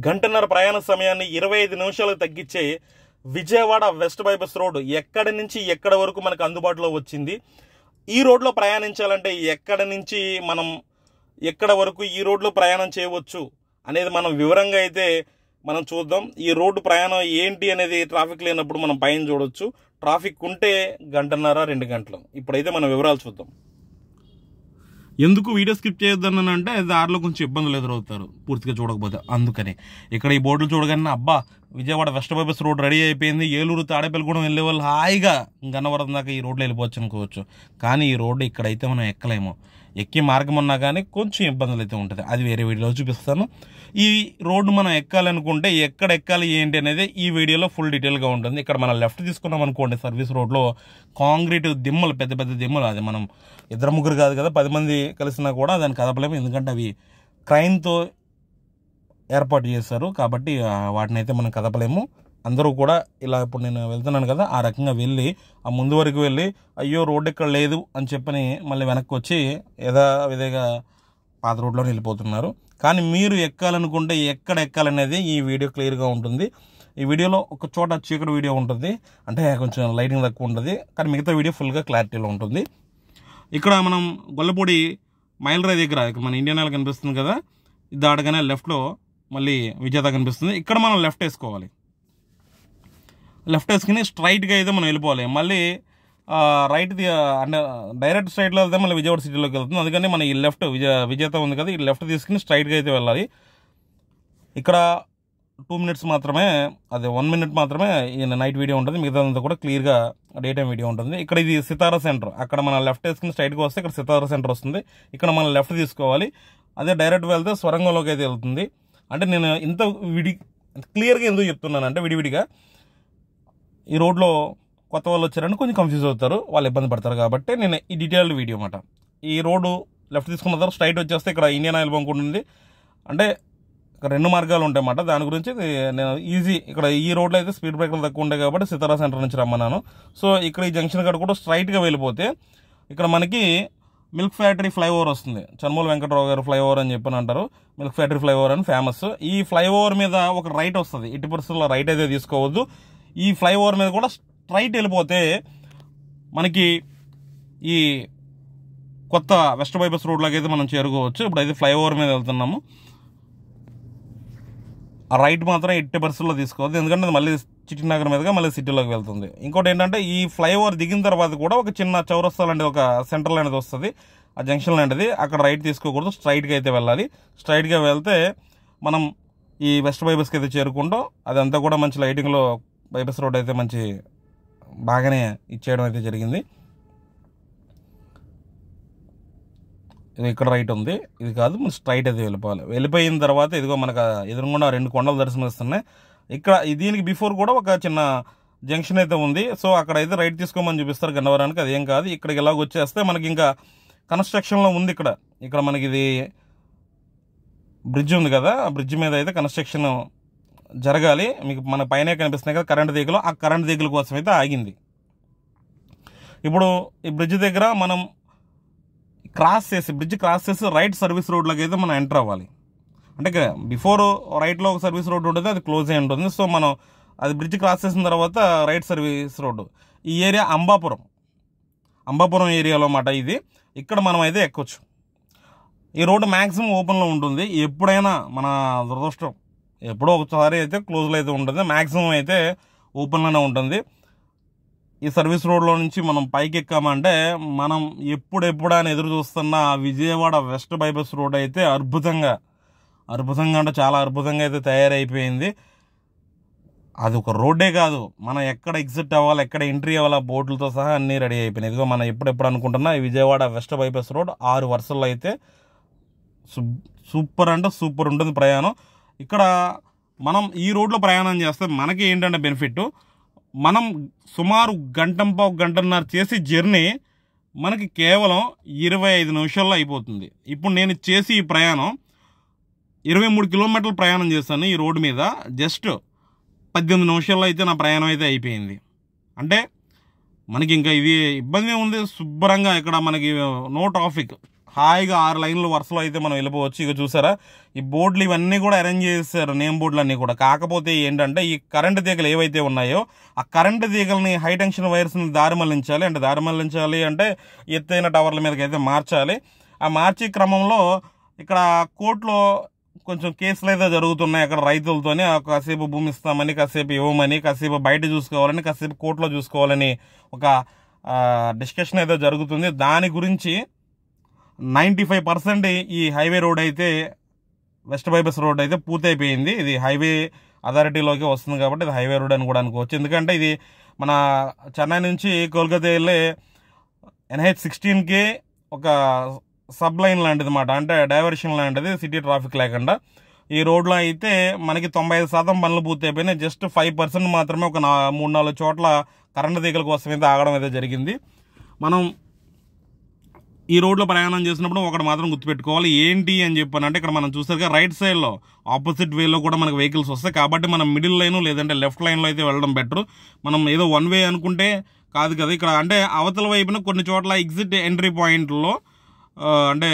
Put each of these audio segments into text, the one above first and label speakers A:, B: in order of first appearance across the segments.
A: గంటన్నర ప్రయాణ సమయాన్ని 25 నిమిషాలకు తగ్గించే విజయవాడ వెస్ట్ బైపాస్ రోడ్ ఎక్కడి నుంచి ఎక్కడ వరకు మనకు అందుబాటులో వచ్చింది. ఈ రోడ్లో ప్రయాణించాలంటే ఎక్కడి నుంచి మనం ఎక్కడ వరకు ఈ రోడ్లో ప్రయాణం చేయవచ్చు అనేది మనం వివరంగా అయితే మనం చూద్దాం. ఈ రోడ్డు ప్రయాణం ఏంటి అనేది ట్రాఫిక్ లేనప్పుడు మనం పైన చూడొచ్చు, ట్రాఫిక్ ఉంటే గంటన్నర 2 గంటలు. ఇప్పుడైతే మనం వివరాలు చూద్దాం. ఎందుకు వీడియో స్కిప్ చేయొద్దన్నాను అంటే దారిలో కొంచెం ఇబ్బందులు ఎదురవుతారు పూర్తిగా చూడకపోతే. అందుకని ఇక్కడ ఈ బోర్డులు చూడగానే అబ్బా Vijayawada west bypass road ready అయిపోయింది, ఏలూరు తాడేపల్లిగూడెం వెళ్ళే వాళ్ళు హాయిగా గన్నవరం దాకా ఈ రోడ్లో వెళ్ళిపోవచ్చు అనుకోవచ్చు. కానీ ఈ రోడ్డు ఇక్కడైతే మనం ఎక్కలేము. ఎక్కే మార్గం ఉన్నా కానీ కొంచెం ఇబ్బందులు అయితే ఉంటుంది, అది వేరే వీడియోలో చూపిస్తాను. ఈ రోడ్డు మనం ఎక్కాలనుకుంటే ఎక్కడ ఎక్కాలి ఏంటి అనేది ఈ వీడియోలో ఫుల్ డీటెయిల్గా ఉంటుంది. ఇక్కడ మనం లెఫ్ట్ తీసుకున్నాం అనుకోండి, సర్వీస్ రోడ్లో కాంక్రీట్ దిమ్మలు, పెద్ద పెద్ద దిమ్మలు, అది మనం 2-3 కాదు కదా 10 మంది కలిసినా కూడా దాన్ని కదపలేము, ఎందుకంటే అవి క్రైన్తో ఏర్పాటు చేశారు కాబట్టి వాటిని అయితే మనం కదపలేము. అందరూ కూడా ఇలా ఇప్పుడు నేను వెళ్తున్నాను కదా ఆ రకంగా వెళ్ళి ఆ ముందు వరకు వెళ్ళి అయ్యో రోడ్డు ఇక్కడ లేదు అని చెప్పని మళ్ళీ వెనక్కి వచ్చి విధంగా పాత రోడ్లో వెళ్ళిపోతున్నారు. కానీ మీరు ఎక్కాలనుకుంటే ఎక్కడ ఎక్కాలనేది ఈ వీడియో క్లియర్గా ఉంటుంది. ఈ వీడియోలో ఒక చోట చీకటి వీడియో ఉంటుంది, అంటే కొంచెం లైటింగ్ తక్కువ ఉంటుంది, కానీ మిగతా వీడియో ఫుల్గా క్లారిటీలో ఉంటుంది. ఇక్కడ మనం గొల్లపూడి మైలరాయి దగ్గర ఇక్కడ మన ఇండియన్ ఆయిల్ కనిపిస్తుంది కదా, ఇది దాటగానే లెఫ్ట్లో మళ్ళీ విజేత కనిపిస్తుంది. ఇక్కడ మనం లెఫ్ట్ వేసుకోవాలి. లెఫ్ట్ వేసుకుని స్ట్రైట్గా అయితే మనం వెళ్ళిపోవాలి. మళ్ళీ రైట్ అంటే డైరెక్ట్ స్ట్రైట్లో వెళ్తే మళ్ళీ విజయవాడ సిటీలోకి వెళ్తుంది. అందుకని మన ఈ లెఫ్ట్ విజేత ఉంది కదా, ఈ లెఫ్ట్ తీసుకుని స్ట్రైట్గా అయితే వెళ్ళాలి. ఇక్కడ 2 మినిట్స్ మాత్రమే, అదే 1 మినిట్ మాత్రమే ఈ నైట్ వీడియో ఉంటుంది, మిగతాదంతా కూడా క్లియర్గా డే టైం వీడియో ఉంటుంది. ఇక్కడ ఇది సితారా సెంటర్, అక్కడ మనం లెఫ్ట్ వేసుకుని స్ట్రైట్గా వస్తే ఇక్కడ సితారా సెంటర్ వస్తుంది, ఇక్కడ మనం లెఫ్ట్ తీసుకోవాలి. అదే డైరెక్ట్ వెళ్తే స్వరంగంలోకి అయితే వెళ్తుంది. అంటే నేను ఇంత క్లియర్గా ఎందుకు చెప్తున్నాను అంటే విడివిడిగా ఈ రోడ్లో కొత్త వాళ్ళు వచ్చారని కొంచెం కన్ఫ్యూజ్ అవుతారు, వాళ్ళు ఇబ్బంది పడతారు కాబట్టి నేను ఈ డీటెయిల్డ్ వీడియో అన్నమాట. ఈ రోడ్డు లెఫ్ట్ తీసుకున్న తర్వాత స్ట్రైట్ వచ్చేస్తే ఇక్కడ ఇండియన్ ఆయిల్ బంక్ ఉంటుంది, అంటే ఇక్కడ 2 మార్గాలు ఉంటాయి అన్నమాట. దాని గురించి నేను ఇక్కడ ఈ రోడ్లో అయితే స్పీడ్ బ్రేకర్లు తక్కువ ఉంటాయి కాబట్టి సితారా సెంటర్ నుంచి రమ్మన్నాను. సో ఇక్కడ ఈ జంక్షన్ కాడ కూడా స్ట్రైట్గా వెళ్ళిపోతే ఇక్కడ మనకి మిల్క్ ఫ్యాక్టరీ ఫ్లైఓవర్ వస్తుంది, చన్మూల వెంకటరావు గారు ఫ్లైఓవర్ అని చెప్పని అంటారు, మిల్క్ ఫ్యాక్టరీ ఫ్లైఓవర్ అని ఫేమస్. ఈ ఫ్లైఓవర్ మీద ఒక రైట్ వస్తుంది, 80% రైట్ అయితే తీసుకోవద్దు. ఈ ఫ్లైఓవర్ మీద కూడా స్ట్రైట్ వెళ్ళిపోతే మనకి ఈ కొత్త వెస్ట్ బైపాస్ రోడ్లోకి అయితే మనం చేరుకోవచ్చు. ఇప్పుడు అయితే ఫ్లైఓవర్ మీద వెళ్తున్నాము, ఆ రైట్ మాత్రం 80% తీసుకోవద్దు, ఎందుకంటే అది మళ్ళీ చిట్టినగర్ మీదుగా మళ్ళీ సిటీలోకి వెళ్తుంది. ఇంకోటి ఏంటంటే ఈ ఫ్లైఓవర్ దిగిన తర్వాత కూడా ఒక చిన్న చౌరస్తా లాంటిది, ఒక సెంటర్ లాంటిది వస్తుంది, ఆ జంక్షన్ లాంటిది, అక్కడ రైట్ తీసుకోకూడదు, స్ట్రైట్గా అయితే వెళ్ళాలి. స్ట్రైట్గా వెళ్తే మనం ఈ వెస్ట్ బైపాస్కి అయితే చేరుకుంటాం. అదంతా కూడా మంచి లైటింగ్లో బైపాస్ రోడ్ అయితే మంచి బాగానే ఇచ్చేయడం అయితే జరిగింది. ఇది ఇక్కడ రైట్ ఉంది, ఇది కాదు, మనం స్ట్రైట్ అయితే వెళ్ళిపోవాలి. వెళ్ళిపోయిన తర్వాత ఇదిగో మనకు ఎదురుగుండా 2 కొండలు దర్శనమిస్తున్నాయి. ఇక్కడ దీనికి బిఫోర్ కూడా ఒక చిన్న జంక్షన్ అయితే ఉంది, సో అక్కడ అయితే రైట్ తీసుకోమని చూపిస్తారు గన్నవరానికి, అదేం కాదు. ఇక్కడికి ఎలాగ వచ్చేస్తే మనకి ఇంకా కన్స్ట్రక్షన్లో ఉంది. ఇక్కడ మనకి ఇది బ్రిడ్జ్ ఉంది కదా, ఆ బ్రిడ్జ్ మీద అయితే కన్స్ట్రక్షన్ జరగాలి. మీకు మన పైన కనిపిస్తున్నాయి కదా కరెంట్ తీగలు, ఆ కరెంట్ తీగల కోసం అయితే ఆగింది. ఇప్పుడు ఈ బ్రిడ్జ్ దగ్గర మనం బ్రిడ్జ్ క్రాస్ చేసి రైట్ సర్వీస్ రోడ్లోకి అయితే మనం ఎంటర్ అవ్వాలి. అంటే బిఫోర్ రైట్లో ఒక సర్వీస్ రోడ్ ఉంటుంది, అది క్లోజ్ అయి ఉంటుంది. సో మనం అది బ్రిడ్జ్ క్రాస్ చేసిన తర్వాత రైట్ సర్వీస్ రోడ్డు. ఈ ఏరియా అంబాపురం ఏరియాలో మాట ఇది. ఇక్కడ మనం అయితే ఎక్కొచ్చు. ఈ రోడ్డు మ్యాక్సిమం ఓపెన్లో ఉంటుంది, ఎప్పుడైనా మన దురదృష్టం ఎప్పుడో ఒకసారి అయితే క్లోజ్లో అయితే ఉంటుంది, మ్యాక్సిమం అయితే ఓపెన్లోనే ఉంటుంది. ఈ సర్వీస్ రోడ్లో నుంచి మనం పైకి ఎక్కామంటే మనం ఎప్పుడెప్పుడు అని ఎదురు చూస్తున్న విజయవాడ వెస్ట్ బైపాస్ రోడ్ అయితే అద్భుతంగా అంటే చాలా అద్భుతంగా అయితే తయారైపోయింది. అది ఒక రోడ్డే కాదు, మనం ఎక్కడ ఎగ్జిట్ అవ్వాలి, ఎక్కడ ఎంట్రీ అవ్వాలి, బోర్డులతో సహా అన్నీ రెడీ అయిపోయినాయి. ఇదిగో మనం ఎప్పుడెప్పుడు అనుకుంటున్నా ఈ విజయవాడ వెస్ట్ బైపాస్ రోడ్ 6 వరుసల్లో అయితే సూపర్ అంటే సూపర్ ఉంటుంది ప్రయాణం. ఇక్కడ మనం ఈ రోడ్లో ప్రయాణం చేస్తే మనకి ఏంటంటే బెనిఫిట్, మనం సుమారు గంటన్నర చేసి జర్నీ మనకి కేవలం 25 నిమిషాల్లో అయిపోతుంది. ఇప్పుడు నేను చేసి ఈ ప్రయాణం 23 కిలోమీటర్ల ప్రయాణం చేశాను ఈ రోడ్డు మీద, జస్ట్ 18 నిమిషాల్లో అయితే నా ప్రయాణం అయితే అయిపోయింది. అంటే మనకి ఇంకా ఇది ఇబ్బంది ఉంది, శుభ్రంగా ఇక్కడ మనకి నో ట్రాఫిక్, హాయిగా 6 లైన్లు వరుసలో అయితే మనం వెళ్ళిపోవచ్చు. ఇక చూసారా ఈ బోర్డులు ఇవన్నీ కూడా అరేంజ్ చేశారు, నేమ్ బోర్డులు అన్నీ కూడా. కాకపోతే ఏంటంటే ఈ కరెంటు తీగలు ఏవైతే ఉన్నాయో ఆ కరెంటు తీగలని హై టెన్షన్ వైర్స్ని దారి మళ్లించాలి అంటే ఎత్తైన టవర్ల మీదకి అయితే మార్చాలి. ఆ మార్చే క్రమంలో ఇక్కడ కోర్టులో కొంచెం కేసులు అయితే జరుగుతున్నాయి అక్కడ రైతులతోనే. కాసేపు భూమి ఇస్తామని, కాసేపు ఇవ్వమని, కాసేపు బయట చూసుకోవాలని, కాసేపు కోర్టులో చూసుకోవాలని ఒక డిస్కషన్ అయితే జరుగుతుంది. దాని గురించి 95% ఈ హైవే రోడ్ అయితే వెస్ట్ బైపాస్ రోడ్ అయితే పూర్తయిపోయింది. ఇది హైవే అథారిటీలోకి వస్తుంది కాబట్టి ఇది హైవే రోడ్ అని కూడా అనుకోవచ్చు. ఎందుకంటే ఇది మన చెన్నై నుంచి కోల్కతా వెళ్ళే NH16కి ఒక సబ్ లైన్ లాంటిది అన్నమాట, అంటే డైవర్షన్ లాంటిది, సిటీ ట్రాఫిక్ లేకుండా. ఈ రోడ్లో అయితే మనకి 95% పనులు పూర్తయిపోయినాయి. జస్ట్ 5% మాత్రమే ఒక 3-4 చోట్ల కరెంటు తీగల కోసం అయితే ఆగడం అయితే జరిగింది. మనం ఈ రోడ్లో ప్రయాణం చేసినప్పుడు ఒకటి మాత్రం గుర్తుపెట్టుకోవాలి, ఏంటి అని చెప్పానంటే ఇక్కడ మనం చూసారుగా రైట్ సైడ్లో ఆపోజిట్ వేలో కూడా మనకు వెహికల్స్ వస్తాయి. కాబట్టి మనం మిడిల్ లైన్ లేదంటే లెఫ్ట్ లైన్లో అయితే వెళ్ళడం బెటర్. మనం ఏదో వన్ వే అనుకుంటే కాదు కదా, ఇక్కడ అంటే అవతల వైపున కొన్ని చోట్ల ఎగ్జిట్ ఎంట్రీ పాయింట్లో అంటే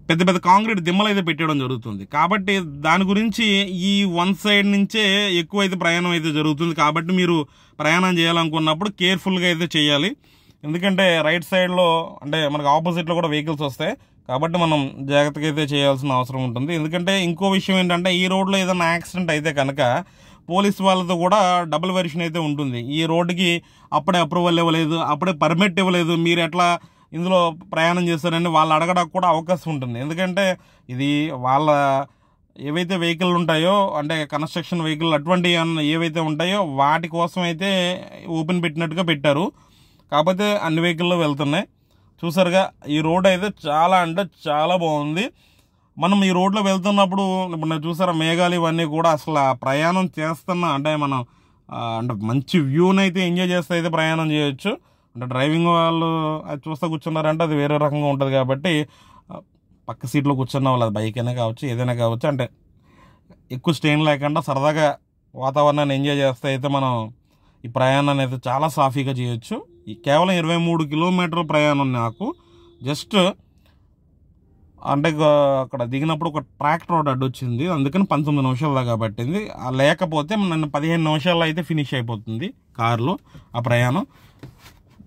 A: పెద్ద పెద్ద కాంక్రీట్ దిమ్మలు అయితే పెట్టడం జరుగుతుంది. కాబట్టి దాని గురించి ఈ వన్ సైడ్ నుంచే ఎక్కువ అయితే ప్రయాణం అయితే జరుగుతుంది. కాబట్టి మీరు ప్రయాణం చేయాలనుకున్నప్పుడు కేర్ఫుల్గా అయితే చేయాలి. ఎందుకంటే రైట్ సైడ్లో అంటే మనకు ఆపోజిట్లో కూడా వెహికల్స్ వస్తాయి. కాబట్టి మనం జాగ్రత్తగా అయితే చేయాల్సిన అవసరం ఉంటుంది. ఎందుకంటే ఇంకో విషయం ఏంటంటే ఈ రోడ్లో ఏదైనా యాక్సిడెంట్ అయితే కనుక పోలీస్ వాళ్ళతో కూడా డబుల్ వెరిషన్ అయితే ఉంటుంది. ఈ రోడ్డుకి అప్పుడే అప్రూవల్ ఇవ్వలేదు, అప్పుడే పర్మిట్ ఇవ్వలేదు, మీరు ఎట్లా ఇందులో ప్రయాణం చేస్తారని వాళ్ళు అడగడానికి కూడా అవకాశం ఉంటుంది. ఎందుకంటే ఇది వాళ్ళ ఏవైతే వెహికల్ ఉంటాయో అంటే కన్స్ట్రక్షన్ వెహికల్ అటువంటి ఏవైతే ఉంటాయో వాటి కోసం అయితే ఓపెన్ పెట్టినట్టుగా పెట్టారు. కాకపోతే అన్ని వెహికల్లో వెళ్తున్నాయి. చూసారుగా ఈ రోడ్ అయితే చాలా అంటే చాలా బాగుంది. మనం ఈ రోడ్లో వెళ్తున్నప్పుడు ఇప్పుడు చూసారా మేఘాలు ఇవన్నీ కూడా అసలు ప్రయాణం చేస్తున్నా అంటే మనం అంటే మంచి వ్యూని అయితే ఎంజాయ్ చేస్తే అయితే ప్రయాణం చేయొచ్చు. అంటే డ్రైవింగ్ వాళ్ళు అది చూస్తూ కూర్చున్నారంటే అది వేరే రకంగా ఉంటుంది. కాబట్టి పక్క సీట్లో కూర్చున్న వాళ్ళు అది బైక్ అయినా కావచ్చు ఏదైనా కావచ్చు, అంటే ఎక్కువ స్ట్రెయిన్ లేకుండా సరదాగా వాతావరణాన్ని ఎంజాయ్ చేస్తే అయితే మనం ఈ ప్రయాణాన్ని అయితే చాలా సాఫీగా చేయొచ్చు. కేవలం 23 కిలోమీటర్ల ప్రయాణం నాకు జస్ట్ అంటే అక్కడ దిగినప్పుడు ఒక ట్రాక్టర్ రోడ్ అడ్డు వచ్చింది, అందుకని 19 నిమిషాల దాకా పట్టింది. లేకపోతే నన్ను 15 నిమిషాల్లో అయితే ఫినిష్ అయిపోతుంది కారులో ఆ ప్రయాణం.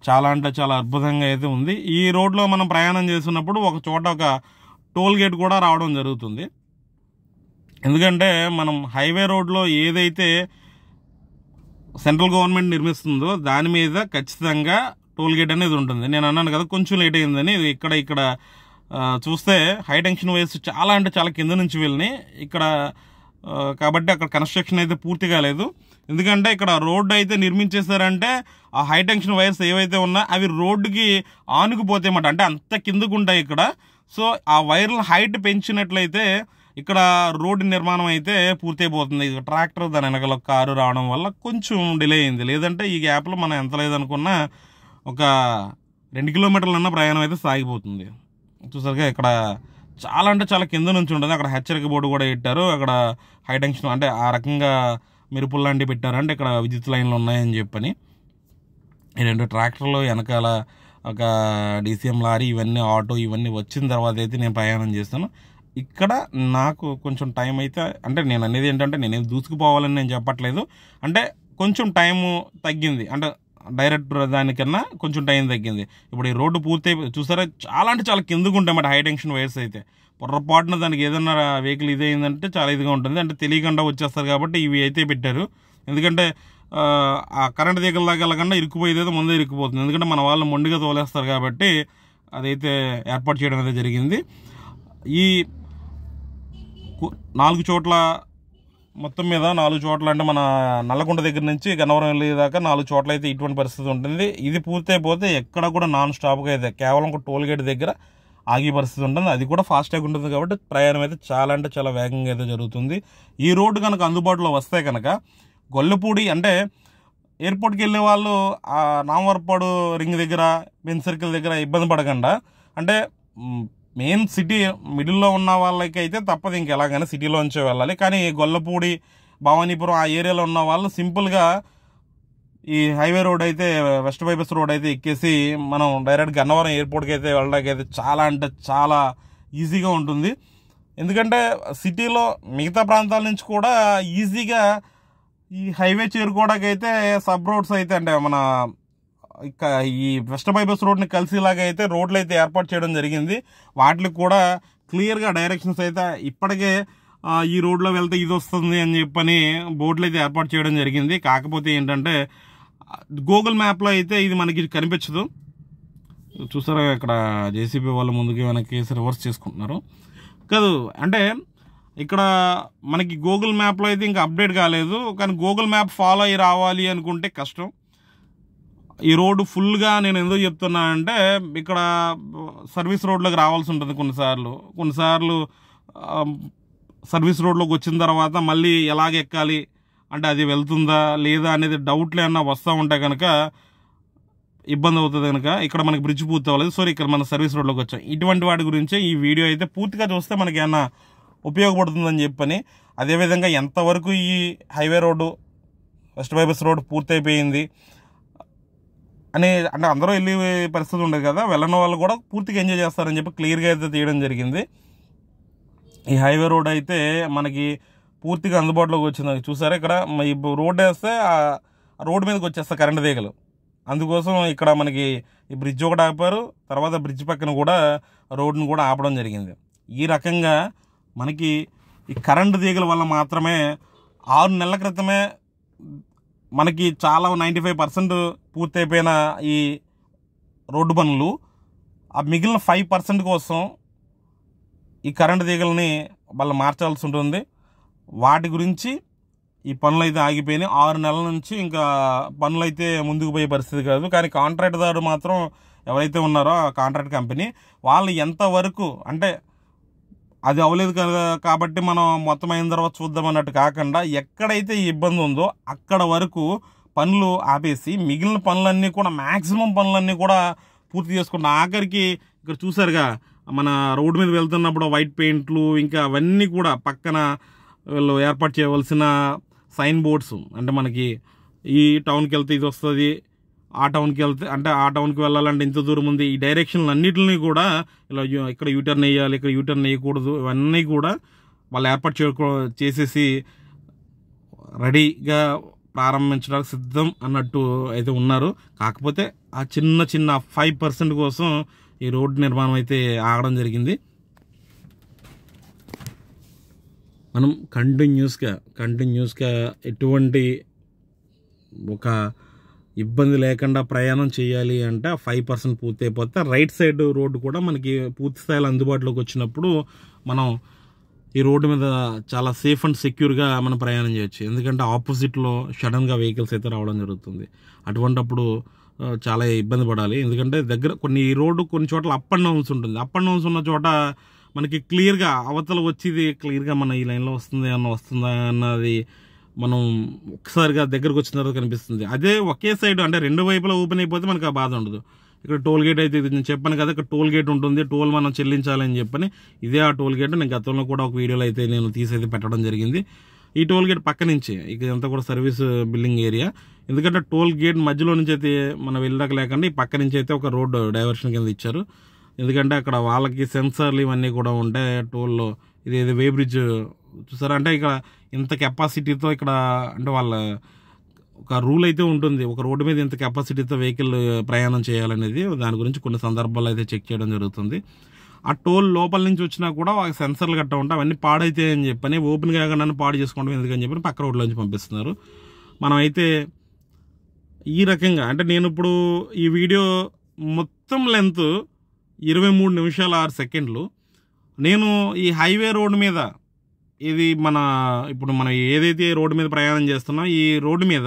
A: చాలా అంటే చాలా అద్భుతంగా అయితే ఉంది. ఈ రోడ్లో మనం ప్రయాణం చేస్తున్నప్పుడు ఒక చోట ఒక టోల్ గేట్ కూడా రావడం జరుగుతుంది. ఎందుకంటే మనం హైవే రోడ్లో ఏదైతే సెంట్రల్ గవర్నమెంట్ నిర్మిస్తుందో దాని మీద ఖచ్చితంగా టోల్ గేట్ అనేది ఉంటుంది. నేను అన్నాను కదా కొంచెం లేట్ అయిందని. ఇక్కడ చూస్తే హై టెన్షన్ వైర్స్ చాలా అంటే చాలా కింద నుంచి వెళ్ళినాయి ఇక్కడ. కాబట్టి అక్కడ కన్స్ట్రక్షన్ అయితే పూర్తి కాలేదు. ఎందుకంటే ఇక్కడ రోడ్డు అయితే నిర్మించేశారంటే ఆ హై టెన్షన్ వైర్స్ ఏవైతే ఉన్నా అవి రోడ్డుకి ఆనుకుపోతాయి అన్నమాట, అంటే అంత కిందకు ఉంటాయి ఇక్కడ. సో ఆ వైర్ల హైట్ పెంచినట్లయితే ఇక్కడ రోడ్డు నిర్మాణం అయితే పూర్తయిపోతుంది. ట్రాక్టర్ దాని వెనకాల కారు రావడం వల్ల కొంచెం డిలే అయింది. లేదంటే ఈ గ్యాప్లో మనం ఎంత లేదనుకున్నా ఒక 2 కిలోమీటర్లన్నా ప్రయాణం అయితే సాగిపోతుంది. చూసారుగా ఇక్కడ చాలా అంటే చాలా కింద నుంచి ఉంటుంది. అక్కడ హెచ్చరిక బోర్డు కూడా పెట్టారు. అక్కడ హై టెన్షన్ అంటే ఆ రకంగా మెరుపులు లాంటివి పెట్టారంటే ఇక్కడ విద్యుత్ లైన్లు ఉన్నాయని చెప్పని. ఈ 2 ట్రాక్టర్లు వెనకాల ఒక DCM లారీ ఇవన్నీ ఆటో ఇవన్నీ వచ్చిన తర్వాత అయితే నేను ప్రయాణం చేస్తాను. ఇక్కడ నాకు కొంచెం టైం అయితే అంటే నేను అనేది ఏంటంటే నేనేం దూసుకుపోవాలని నేను చెప్పట్లేదు, అంటే కొంచెం టైము తగ్గింది, అంటే డైరెక్ట్ దానికన్నా కొంచెం టైం తగ్గింది. ఇప్పుడు ఈ రోడ్డు పూర్తి చూసారా చాలా అంటే చాలా కిందకు ఉంటాయి అన్నమాట హై టెన్షన్ వైర్స్ అయితే. పొరపాటున దానికి ఏదన్నా వెహికల్ ఇదైందంటే చాలా ఇదిగా ఉంటుంది, అంటే తెలియకుండా వచ్చేస్తారు. కాబట్టి ఇవి అయితే పెట్టారు. ఎందుకంటే ఆ కరెంట్ తీగల దాకా వెళ్ళకుండా ఇరుక్కుపోయేది అయితే ముందే ఇరుక్కుపోతుంది. ఎందుకంటే మన వాళ్ళు మొండిగా తోలేస్తారు కాబట్టి అదైతే ఏర్పాటు చేయడం అయితే జరిగింది. ఈ 4 చోట్ల మొత్తం మీద 4 చోట్ల అంటే మన నల్లకుంట దగ్గర నుంచి గన్నవరం వెళ్ళేదాకా 4 చోట్ల అయితే ఇటువంటి పరిస్థితి ఉంటుంది. ఇది పూర్తయిపోతే ఎక్కడ కూడా నాన్ స్టాప్గా అయితే కేవలం ఒక టోల్ గేట్ దగ్గర ఆగే పరిస్థితి ఉంటుంది. అది కూడా ఫాస్ట్గా ఉంటుంది కాబట్టి ప్రయాణం అయితే చాలా అంటే చాలా వేగంగా అయితే జరుగుతుంది. ఈ రోడ్డు కనుక అందుబాటులో వస్తే కనుక గొల్లపూడి అంటే ఎయిర్పోర్ట్కి వెళ్ళే వాళ్ళు ఆ నామవరపాడు రింగ్ దగ్గర బెంజ్ సర్కిల్ దగ్గర ఇబ్బంది పడకుండా, అంటే మెయిన్ సిటీ మిడిల్లో ఉన్న వాళ్ళకి అయితే తప్పదు ఇంకెలాగైనా సిటీలోంచే వెళ్ళాలి. కానీ గొల్లపూడి భవానీపురం ఆ ఏరియాలో ఉన్న వాళ్ళు సింపుల్గా ఈ హైవే రోడ్ అయితే వెస్ట్ బైపాస్ రోడ్ అయితే ఎక్కేసి మనం డైరెక్ట్ గన్నవరం ఎయిర్పోర్ట్కి అయితే వెళ్ళడానికి అయితే చాలా అంటే చాలా ఈజీగా ఉంటుంది. ఎందుకంటే సిటీలో మిగతా ప్రాంతాల నుంచి కూడా ఈజీగా ఈ హైవే చేరుకోవడానికి అయితే సబ్ రోడ్స్ అయితే అంటే మన ఈ వెస్ట్ బైపాస్ రోడ్ని కలిసేలాగా అయితే రోడ్లు అయితే ఏర్పాటు చేయడం జరిగింది. వాటికి కూడా క్లియర్గా డైరెక్షన్స్ అయితే ఇప్పటికే ఈ రోడ్లో వెళ్తే ఇది వస్తుంది అని చెప్పని బోర్డులు అయితే ఏర్పాటు చేయడం జరిగింది. కాకపోతే ఏంటంటే గూగుల్ మ్యాప్లో అయితే ఇది మనకి కనిపించదు. చూసారా ఇక్కడ జేసీబీ వాళ్ళు ముందుకి వెనక్కి రివర్స్ చేసుకుంటున్నారు కాదు. అంటే ఇక్కడ మనకి గూగుల్ మ్యాప్లో అయితే ఇంకా అప్డేట్ కాలేదు. కానీ గూగుల్ మ్యాప్ ఫాలో అయ్యి రావాలి అనుకుంటే కష్టం. ఈ రోడ్డు ఫుల్గా నేను ఎందుకు చెప్తున్నానంటే ఇక్కడ సర్వీస్ రోడ్లోకి రావాల్సి ఉంటుంది కొన్నిసార్లు సర్వీస్ రోడ్లోకి వచ్చిన తర్వాత మళ్ళీ ఎలాగ ఎక్కాలి అంటే అది వెళ్తుందా లేదా అనేది డౌట్లు ఏమన్నా వస్తూ ఉంటే కనుక ఇబ్బంది అవుతుంది. కనుక ఇక్కడ మనకి బ్రిడ్జ్ పూర్తి అవ్వలేదు. సో ఇక్కడ మన సర్వీస్ రోడ్లోకి వచ్చాం. ఇటువంటి వాటి గురించి ఈ వీడియో అయితే పూర్తిగా చూస్తే మనకి ఏమన్నా ఉపయోగపడుతుందని చెప్పని, అదేవిధంగా ఎంతవరకు ఈ highway road west bypass road పూర్తయిపోయింది అని అంటే అందరూ వెళ్ళే పరిస్థితి ఉండదు కదా, వెళ్ళని వాళ్ళు కూడా పూర్తిగా ఎంజాయ్ చేస్తారని చెప్పి క్లియర్గా అయితే తీయడం జరిగింది. ఈ హైవే రోడ్ అయితే మనకి పూర్తిగా అందుబాటులోకి వచ్చింది. చూసారా ఇక్కడ ఈ రోడ్ వేస్తే ఆ రోడ్డు మీదకి వచ్చేస్తాయి కరెంటు తీగలు. అందుకోసం ఇక్కడ మనకి ఈ బ్రిడ్జ్ ఒకటి ఆపారు, తర్వాత బ్రిడ్జ్ పక్కన కూడా రోడ్డును కూడా ఆపడం జరిగింది. ఈ రకంగా మనకి ఈ కరెంటు తీగల వల్ల మాత్రమే 6 నెలల క్రితమే మనకి చాలా 95% పూర్తయిపోయిన ఈ రోడ్డు పనులు ఆ మిగిలిన 5% కోసం ఈ కరెంటు తీగలని వాళ్ళు మార్చాల్సి ఉంటుంది. వాటి గురించి ఈ పనులు అయితే ఆగిపోయినాయి. 6 నెలల నుంచి ఇంకా పనులు అయితే ముందుకు పోయే పరిస్థితి కాదు. కానీ కాంట్రాక్ట్దారు మాత్రం ఎవరైతే ఉన్నారో ఆ కాంట్రాక్ట్ కంపెనీ వాళ్ళు ఎంతవరకు అంటే అది అవ్వలేదు కదా కాబట్టి మనం మొత్తం అయిన తర్వాత చూద్దాం అన్నట్టు కాకుండా ఎక్కడైతే ఇబ్బంది ఉందో అక్కడ వరకు పనులు ఆపేసి మిగిలిన పనులన్నీ కూడా మ్యాక్సిమం పనులన్నీ కూడా పూర్తి చేసుకుంటాం. ఆఖరికి ఇక్కడ చూసారుగా మన రోడ్డు మీద వెళ్తున్నప్పుడు వైట్ పెయింట్లు ఇంకా అవన్నీ కూడా పక్కన వీళ్ళు ఏర్పాటు చేయవలసిన సైన్ బోర్డ్స్ అంటే మనకి ఈ టౌన్కి వెళ్తే ఇది వస్తుంది, ఆ టౌన్కి వెళ్తే అంటే ఆ టౌన్కి వెళ్ళాలంటే ఇంత దూరం ఉంది, ఈ డైరెక్షన్లు అన్నింటినీ కూడా ఇలా ఇక్కడ యూటర్న్ వేయాలి, ఇక్కడ యూటర్న్ వేయకూడదు, ఇవన్నీ కూడా వాళ్ళు ఏర్పాటు చేసేసి రెడీగా ప్రారంభించడానికి సిద్ధం అన్నట్టు అయితే ఉన్నారు. కాకపోతే ఆ చిన్న 5% కోసం ఈ రోడ్డు నిర్మాణం అయితే ఆగడం జరిగింది. మనం కంటిన్యూస్గా ఎటువంటి ఒక ఇబ్బంది లేకుండా ప్రయాణం చేయాలి అంటే 5% పూర్తి అయిపోతే రైట్ సైడ్ రోడ్డు కూడా మనకి పూర్తి స్థాయిలో అందుబాటులోకి వచ్చినప్పుడు మనం ఈ రోడ్డు మీద చాలా సేఫ్ అండ్ సెక్యూర్గా మనం ప్రయాణం చేయొచ్చు. ఎందుకంటే ఆపోజిట్లో సడన్గా వెహికల్స్ అయితే రావడం జరుగుతుంది. అటువంటప్పుడు చాలా ఇబ్బంది పడాలి. ఎందుకంటే ఈ రోడ్డు కొన్ని చోట్ల అప్ అండ్ డౌన్స్ ఉంటుంది. అప్ అండ్ డౌన్స్ ఉన్న చోట మనకి క్లియర్గా అవతల వచ్చేది క్లియర్గా మన ఈ లైన్లో వస్తుందా అన్నది మనం ఒక్కసారిగా దగ్గరకు వచ్చిన తర్వాత కనిపిస్తుంది. అదే ఒకే సైడ్ అంటే 2 వైపులా ఓపెన్ అయిపోతే మనకు ఆ బాధ ఉండదు. ఇక్కడ టోల్ గేట్ అయితే నేను చెప్పాను కదా, ఇక్కడ టోల్ గేట్ ఉంటుంది, టోల్ మనం చెల్లించాలని చెప్పని ఇదే ఆ టోల్ గేట్. నేను గతంలో కూడా ఒక వీడియోలో అయితే నేను తీసైతే పెట్టడం జరిగింది. ఈ టోల్ గేట్ పక్క నుంచి ఇదంతా కూడా సర్వీస్ బిల్డింగ్ ఏరియా. ఎందుకంటే టోల్ గేట్ మధ్యలో నుంచి అయితే మనం వెళ్ళడానికి లేకుండా ఈ పక్క నుంచి అయితే ఒక రోడ్ డైవర్షన్ కింద ఇచ్చారు. ఎందుకంటే అక్కడ వాళ్ళకి సెన్సార్లు ఇవన్నీ కూడా ఉంటాయి టోల్లో. ఇది వే బ్రిడ్జ్ చూసారా, అంటే ఇక్కడ ఇంత కెపాసిటీతో ఇక్కడ అంటే వాళ్ళ ఒక రూల్ అయితే ఉంటుంది, ఒక రోడ్డు మీద ఇంత కెపాసిటీతో వెహికల్ ప్రయాణం చేయాలనేది. దాని గురించి కొన్ని సందర్భాల్లో అయితే చెక్ చేయడం జరుగుతుంది. ఆ టోల్ లోపల నుంచి వచ్చినా కూడా వాళ్ళకి సెన్సర్లు గట్టా ఉంటాయి, అవన్నీ పాడైతే అని చెప్పని ఓపెన్ కాకుండా పాడు చేసుకోవడం ఎందుకని చెప్పని పక్క రోడ్ల నుంచి పంపిస్తున్నారు. మనం అయితే ఈ రకంగా అంటే నేను ఇప్పుడు ఈ వీడియో మొత్తం లెంత్ 23 నిమిషాల 6 సెకండ్లు. నేను ఈ హైవే రోడ్డు మీద ఇది ఇప్పుడు మనం ఏదైతే రోడ్డు మీద ప్రయాణం చేస్తున్నాం ఈ రోడ్డు మీద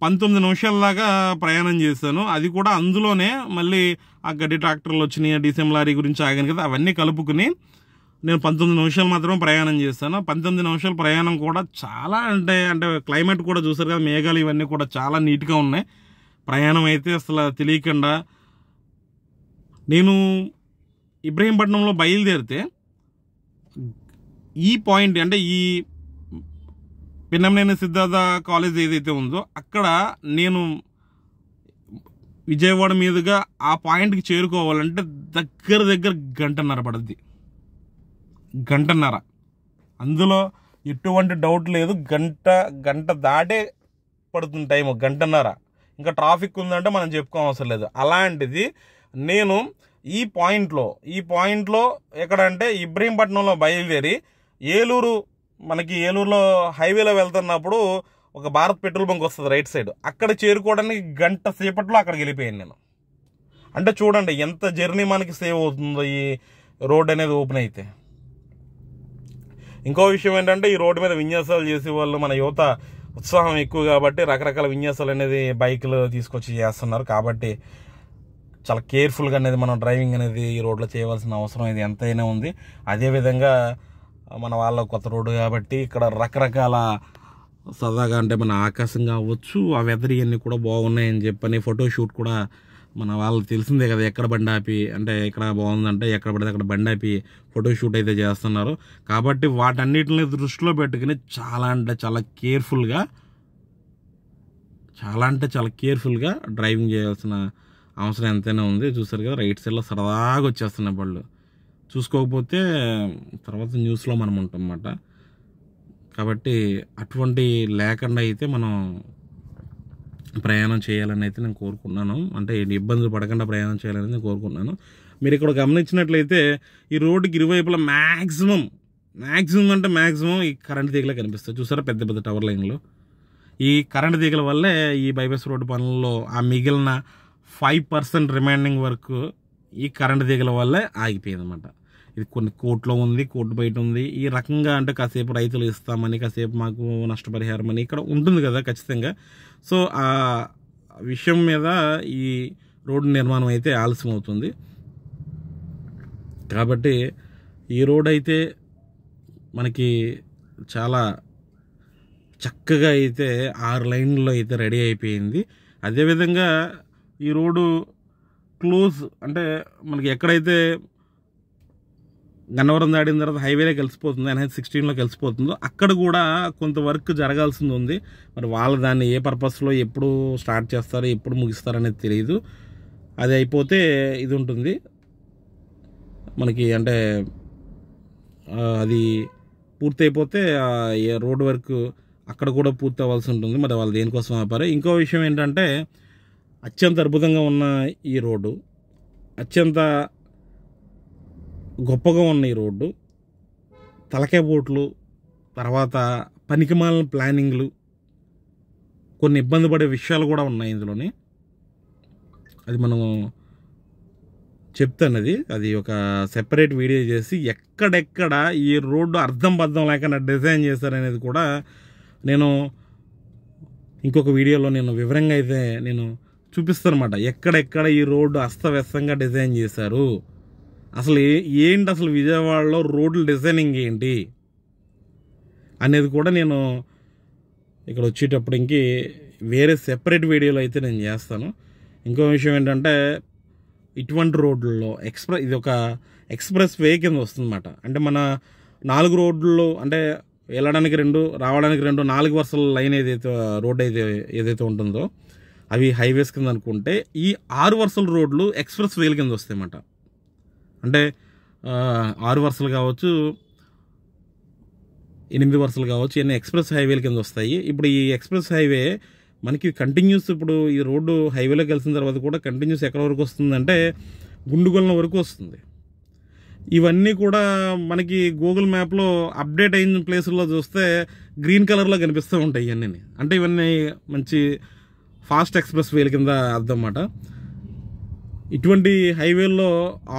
A: 19 నిమిషాల దాకా ప్రయాణం చేశాను. అది కూడా అందులోనే మళ్ళీ ఆ గడ్డి ట్రాక్టర్లు వచ్చినాయి, డీసీఎం లారీ గురించి ఆగాను కదా, అవన్నీ కలుపుకుని నేను 19 నిమిషాలు మాత్రమే ప్రయాణం చేశాను. 19 నిమిషాల ప్రయాణం కూడా చాలా అంటే క్లైమేట్ కూడా చూసారు కదా, మేఘాలు ఇవన్నీ కూడా చాలా నీట్గా ఉన్నాయి. ప్రయాణం అయితే అసలు తెలియకుండా నేను పిన్నమనేని సిద్ధార్థ కాలేజ్ ఏదైతే ఉందో అక్కడ నేను విజయవాడ మీదుగా ఆ పాయింట్కి చేరుకోవాలంటే దగ్గర గంటన్నర పడుద్ది. గంటన్నర, అందులో ఎటువంటి డౌట్ లేదు. గంట దాటే పడుతుంది టైము, గంటన్నర. ఇంకా ట్రాఫిక్ ఉందంటే మనం చెప్పుకోవసరం లేదు. అలాంటిది నేను ఈ పాయింట్లో ఎక్కడంటే ఇబ్రహీంపట్నంలో బయలుదేరి మనకి ఏలూరులో హైవేలో వెళ్తున్నప్పుడు ఒక భారత్ పెట్రోల్ బంక్ వస్తుంది రైట్ సైడ్, అక్కడ చేరుకోవడానికి గంట సేపట్లో అక్కడికి వెళ్ళిపోయాను నేను. అంటే చూడండి ఎంత జర్నీ మనకి సేవ్ అవుతుందో ఈ రోడ్ అనేది ఓపెన్ అయితే. ఇంకో విషయం ఏంటంటే ఈ రోడ్డు మీద విన్యాసాలు చేసే వాళ్ళు మన యువత ఉత్సాహం ఎక్కువ కాబట్టి రకరకాల విన్యాసాలు అనేది బైకులు తీసుకొచ్చి చేస్తున్నారు. కాబట్టి చాలా కేర్ఫుల్గా అనేది మనం డ్రైవింగ్ అనేది ఈ రోడ్లో చేయవలసిన అవసరం ఇది ఎంతైనా ఉంది. అదేవిధంగా మన వాళ్ళ కొత్త రోడ్డు కాబట్టి ఇక్కడ రకరకాల సరదాగా అంటే మన ఆకాశం కావచ్చు, ఆ వెదర్ ఇవన్నీ కూడా బాగున్నాయని చెప్పని ఫోటోషూట్ కూడా మన వాళ్ళు తెలిసిందే కదా, ఎక్కడ బండి ఆపి అంటే ఇక్కడ బాగుందంటే ఎక్కడ పడితే అక్కడ బండి ఆపి ఫోటోషూట్ అయితే చేస్తున్నారు. కాబట్టి వాటన్నిటిని దృష్టిలో పెట్టుకుని చాలా కేర్ఫుల్గా డ్రైవింగ్ చేయాల్సిన అవసరం ఎంతైనా ఉంది. చూసారు కదా రైట్ సైడ్లో సరదాగా వచ్చేస్తున్నాయి బళ్ళు. చూసుకోకపోతే తర్వాత న్యూస్లో మనం ఉంటాం అన్నమాట. కాబట్టి అటువంటి లేకుండా అయితే మనం ప్రయాణం చేయాలని అయితే నేను కోరుకున్నాను. అంటే ఇబ్బందులు పడకుండా ప్రయాణం చేయాలని నేను కోరుకున్నాను. మీరు ఇక్కడ గమనించినట్లయితే ఈ రోడ్డుకి ఇరువైపులా మ్యాక్సిమం ఈ కరెంట్ తీగలే కనిపిస్తాయి. చూసారా పెద్ద పెద్ద టవర్ లైన్లు. ఈ కరెంట్ తీగల వల్లే ఈ బైపాస్ రోడ్డు పనుల్లో ఆ మిగిలిన 5% రిమైనింగ్ వర్క్ ఈ కరెంట్ తీగల వల్లే ఆగిపోయింది అన్నమాట. ఇది కొన్ని కోర్టులో ఉంది, కోర్టు బయట ఉంది. ఈ రకంగా అంటే కాసేపు రైతులు ఇస్తామని, కాసేపు మాకు నష్టపరిహారం అని ఇక్కడ ఉంటుంది కదా ఖచ్చితంగా. సో ఆ విషయం మీద ఈ రోడ్డు నిర్మాణం అయితే ఆలస్యం అవుతుంది. కాబట్టి ఈ రోడ్ అయితే మనకి చాలా చక్కగా అయితే 6 లైన్లో అయితే రెడీ అయిపోయింది. అదేవిధంగా ఈ రోడ్డు క్లోజ్ అంటే మనకి ఎక్కడైతే గన్నవరం దాటిన తర్వాత హైవేలో కలిసిపోతుంది, NH16లో కలిసిపోతుందో అక్కడ కూడా కొంత వర్క్ జరగాల్సింది ఉంది. మరి వాళ్ళు దాన్ని ఏ పర్పస్లో ఎప్పుడు స్టార్ట్ చేస్తారో ఎప్పుడు ముగిస్తారనేది తెలియదు. అది అయిపోతే ఇది ఉంటుంది మనకి, అంటే అది పూర్తి అయిపోతే రోడ్ వర్క్ అక్కడ కూడా పూర్తి అవ్వాల్సి ఉంటుంది. మరి వాళ్ళు దేనికోసం ఆపారు. ఇంకో విషయం ఏంటంటే అత్యంత అద్భుతంగా ఉన్న ఈ రోడ్డు, అత్యంత గొప్పగా ఉన్న ఈ రోడ్డు, తలకాయ పోట్లు, తర్వాత పనికిమాలిన ప్లానింగ్లు, కొన్ని ఇబ్బంది పడే విషయాలు కూడా ఉన్నాయి ఇందులోని. అది మనం చెప్తాను, అది ఒక సెపరేట్ వీడియో చేసి ఎక్కడెక్కడ ఈ రోడ్డు అర్థం బద్ధం లేకుండా డిజైన్ చేశారనేది కూడా నేను ఇంకొక వీడియోలో నేను వివరంగా అయితే నేను చూపిస్తాను అన్నమాట. ఎక్కడెక్కడ ఈ రోడ్డు అస్తవ్యస్తంగా డిజైన్ చేశారు, అసలు ఏంటి, అసలు విజయవాడలో రోడ్ల డిజైనింగ్ ఏంటి అనేది కూడా నేను ఇక్కడ వచ్చేటప్పుడు వేరే సెపరేట్ వీడియోలో అయితే నేను చేస్తాను. ఇంకో విషయం ఏంటంటే ఇటువంటి రోడ్లలో ఇది ఒక ఎక్స్ప్రెస్ వే కింద వస్తుందన్నమాట. అంటే మన 4 రోడ్లలో అంటే వెళ్ళడానికి 2 రావడానికి 2 4 వరుసల లైన్ రోడ్ ఏదైతే ఉంటుందో అవి హైవేస్ కింద అనుకుంటే, ఈ 6 వరుసల రోడ్లు ఎక్స్ప్రెస్ వేల కింద వస్తాయి అన్నమాట. అంటే 6 వరుసలు కావచ్చు, 8 వరుసలు కావచ్చు, ఇవన్నీ ఎక్స్ప్రెస్ హైవేల కింద వస్తాయి. ఇప్పుడు ఈ ఎక్స్ప్రెస్ హైవే మనకి కంటిన్యూస్, ఇప్పుడు ఈ రోడ్డు హైవేలోకి కలిసిన తర్వాత కూడా కంటిన్యూస్ ఎక్కడ వరకు వస్తుందంటే గుండుగొలన వరకు వస్తుంది. ఇవన్నీ కూడా మనకి గూగుల్ మ్యాప్లో అప్డేట్ అయిన ప్లేసుల్లో చూస్తే గ్రీన్ కలర్లో కనిపిస్తూ ఉంటాయి ఇవన్నీ. అంటే ఇవన్నీ మంచి ఫాస్ట్ ఎక్స్ప్రెస్ వేల కింద అర్థం అన్నమాట. ఇటువంటి హైవేల్లో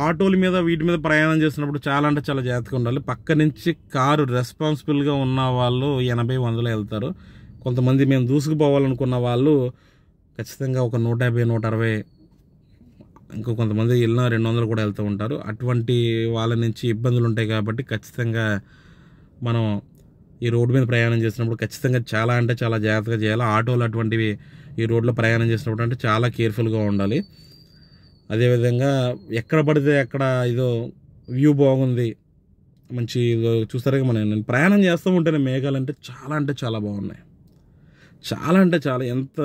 A: ఆటోల మీద వీటి మీద ప్రయాణం చేసినప్పుడు చాలా అంటే చాలా జాగ్రత్తగా ఉండాలి. పక్క నుంచి కారు రెస్పాన్సిబుల్గా ఉన్న వాళ్ళు 80-100 వెళ్తారు. కొంతమంది మేము దూసుకుపోవాలనుకున్న వాళ్ళు ఖచ్చితంగా ఒక 150-160, ఇంకో కొంతమంది వెళ్ళినా 200 కూడా వెళ్తూ ఉంటారు. అటువంటి వాళ్ళ నుంచి ఇబ్బందులు ఉంటాయి. కాబట్టి ఖచ్చితంగా మనం ఈ రోడ్డు మీద ప్రయాణం చేసినప్పుడు ఖచ్చితంగా చాలా అంటే చాలా జాగ్రత్తగా చేయాలి. ఆటోలు అటువంటివి ఈ రోడ్లో ప్రయాణం చేసినప్పుడు అంటే చాలా కేర్ఫుల్గా ఉండాలి. అదేవిధంగా ఎక్కడ పడితే అక్కడ ఏదో వ్యూ బాగుంది, మంచి చూస్తారా నేను ప్రయాణం చేస్తూ ఉంటేనే మేఘాలు అంటే చాలా బాగున్నాయి. చాలా అంటే చాలా ఎంత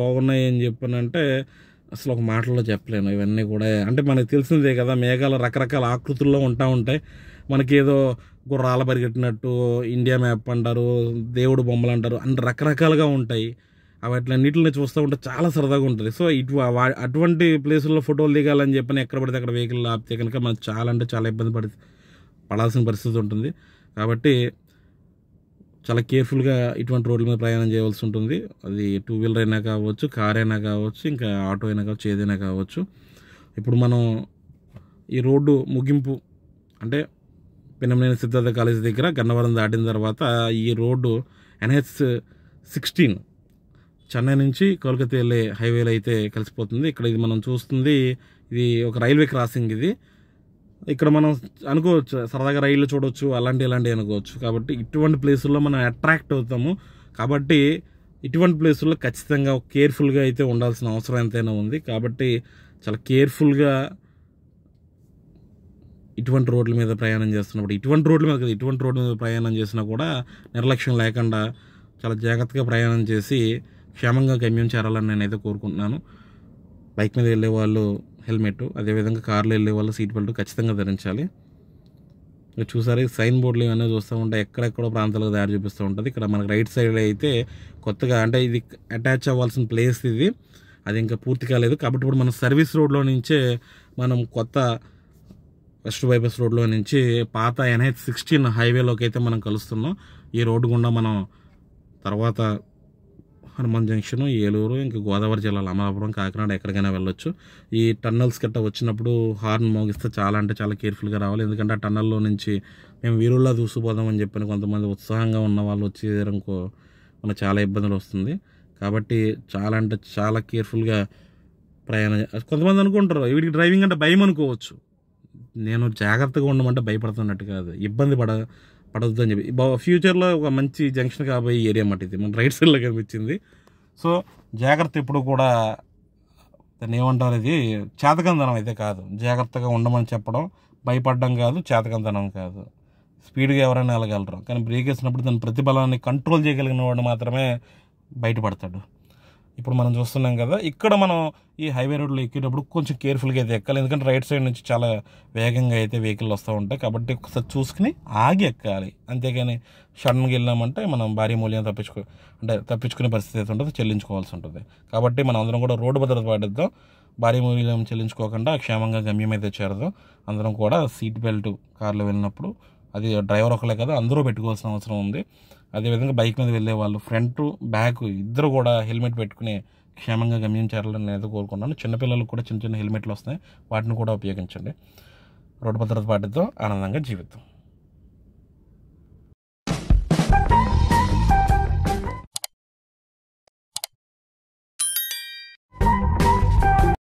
A: బాగున్నాయి అని చెప్పానంటే అసలు ఒక మాటల్లో చెప్పలేను. ఇవన్నీ కూడా అంటే మనకు తెలిసిందే కదా, మేఘాలు రకరకాల ఆకృతుల్లో ఉంటాయి. మనకి ఏదో గుర్రాల పరిగెట్టినట్టు ఇండియా మ్యాప్ అంటారు, దేవుడు బొమ్మలు అంటారు, అన్ని రకరకాలుగా ఉంటాయి. అవి అట్లన్నిటిని చూస్తూ ఉంటే చాలా సరదాగా ఉంటుంది. సో అటువంటి ప్లేసుల్లో ఫోటోలు దిగాలని చెప్పని ఎక్కడ పడితే అక్కడ వెహికల్ ఆపితే కనుక మనకు చాలా అంటే చాలా ఇబ్బంది పడాల్సిన పరిస్థితి ఉంటుంది. కాబట్టి చాలా కేర్ఫుల్గా ఇటువంటి రోడ్ల మీద ప్రయాణం చేయవలసి ఉంటుంది. అది 2 వీలర్ అయినా కావచ్చు, కార్ అయినా కావచ్చు, ఇంకా ఆటో అయినా కావచ్చు, ఏదైనా కావచ్చు. ఇప్పుడు మనం ఈ రోడ్డు ముగింపు అంటే పిన్నమనేని సిద్ధార్థ కాలేజ్ దగ్గర గన్నవరం దాటిన తర్వాత ఈ రోడ్డు NH-16 చెన్నై నుంచి కోల్కతా వెళ్ళే హైవేలో అయితే కలిసిపోతుంది. ఇక్కడ ఇది మనం చూస్తుంది, ఇది ఒక రైల్వే క్రాసింగ్. ఇది ఇక్కడ మనం అనుకోవచ్చు సరదాగా రైళ్ళు చూడవచ్చు, ఇలాంటివి అనుకోవచ్చు. కాబట్టి ఇటువంటి ప్లేసుల్లో మనం అట్రాక్ట్ అవుతాము. కాబట్టి ఇటువంటి ప్లేసుల్లో ఖచ్చితంగా కేర్ఫుల్గా అయితే ఉండాల్సిన అవసరం ఎంతైనా ఉంది. కాబట్టి చాలా కేర్ఫుల్గా ఇటువంటి రోడ్ల మీద ప్రయాణం చేస్తున్నప్పుడు ఇటువంటి రోడ్ల మీద ప్రయాణం చేసినా కూడా నిర్లక్ష్యం లేకుండా చాలా జాగ్రత్తగా ప్రయాణం చేసి క్షేమంగా గమ్యం చేరాలని నేనైతే కోరుకుంటున్నాను. బైక్ మీద వెళ్ళే వాళ్ళు హెల్మెట్, అదేవిధంగా కార్లో వెళ్ళే వాళ్ళు సీట్ బెల్ట్ ఖచ్చితంగా ధరించాలి. చూసారు సైన్ బోర్డులు ఇవన్నీ చూస్తూ ఉంటే ఎక్కడెక్కడో ప్రాంతాలకు దారి చూపిస్తూ ఉంటుంది. ఇక్కడ మనకు రైట్ సైడ్ అయితే కొత్తగా అంటే ఇది అటాచ్ అవ్వాల్సిన ప్లేస్ ఇది, అది ఇంకా పూర్తి కాలేదు. కాబట్టి ఇప్పుడు మనం సర్వీస్ రోడ్లో నుంచే మనం కొత్త వెస్ట్ బైపాస్ రోడ్లో నుంచి పాత NH-16 హైవేలోకి అయితే మనం కలుస్తున్నాం. ఈ రోడ్డు గుండా మనం తర్వాత హనుమాన్ జంక్షన్, ఏలూరు, ఇంకా గోదావరి జిల్లాలో అమలాపురం, కాకినాడ ఎక్కడికైనా వెళ్ళొచ్చు. ఈ టన్నల్స్ గట్ట వచ్చినప్పుడు హార్న్ మోగిస్తే చాలా అంటే చాలా కేర్ఫుల్గా రావాలి. ఎందుకంటే ఆ టన్నల్లో నుంచి మేము వీరుల్లా దూసుకుపోదామని చెప్పని కొంతమంది ఉత్సాహంగా ఉన్న వాళ్ళు వచ్చేదనుకో మనకు చాలా ఇబ్బందులు వస్తుంది. కాబట్టి చాలా అంటే చాలా కేర్ఫుల్గా ప్రయాణం. కొంతమంది అనుకుంటారు వీడికి డ్రైవింగ్ అంటే భయం అనుకోవచ్చు. నేను జాగ్రత్తగా ఉండమంటే భయపడుతున్నట్టు కాదు, ఇబ్బంది పడద్దు అని చెప్పి. ఫ్యూచర్లో ఒక మంచి జంక్షన్ కాబోయే ఏరియా అన్నమాట ఇది, మన రైట్ సైడ్లో కనిపించింది. సో జాగ్రత్త ఎప్పుడు కూడా దాన్ని ఏమంటారు, ఇది చేతకందనం అయితే కాదు. జాగ్రత్తగా ఉండమని చెప్పడం భయపడడం కాదు, చేతకందనం కాదు. స్పీడ్గా ఎవరైనా వెళ్ళగలరు, కానీ బ్రేక్ వేసినప్పుడు దాని ప్రతిబలాన్ని కంట్రోల్ చేయగలిగిన వాడు మాత్రమే బయటపడతాడు. ఇప్పుడు మనం చూస్తున్నాం కదా, ఇక్కడ మనం ఈ హైవే రోడ్లో ఎక్కేటప్పుడు కొంచెం కేర్ఫుల్గా అయితే ఎక్కాలి. ఎందుకంటే రైట్ సైడ్ నుంచి చాలా వేగంగా అయితే వెహికల్ వస్తూ ఉంటాయి. కాబట్టి ఒకసారి చూసుకుని ఆగి ఎక్కాలి. అంతేగాని సడన్గా వెళ్ళామంటే మనం భారీ మూల్యం తప్పించుకునే పరిస్థితి అయితే ఉంటుంది, చెల్లించుకోవాల్సి ఉంటుంది. కాబట్టి మనం అందరం కూడా రోడ్డు భద్రత పాటిద్దాం. భారీ మూల్యం చెల్లించుకోకుండా క్షేమంగా గమ్యం అయితే చేరదాం. అందరం కూడా సీట్ బెల్ట్ కార్లో వెళ్ళినప్పుడు అది డ్రైవర్ ఒకలే కదా, అందరూ పెట్టుకోవాల్సిన అవసరం ఉంది. అదేవిధంగా బైక్ మీద వెళ్ళే వాళ్ళు ఫ్రంట్ బ్యాక్ ఇద్దరు కూడా హెల్మెట్ పెట్టుకుని క్షేమంగా గమ్యం చేరాలని నేను కోరుకున్నాను. చిన్నపిల్లలకు కూడా చిన్న హెల్మెట్లు వస్తాయి, వాటిని కూడా ఉపయోగించండి. రోడ్డు భద్రత పాటిద్దాం, ఆనందంగా జీవిద్దాం.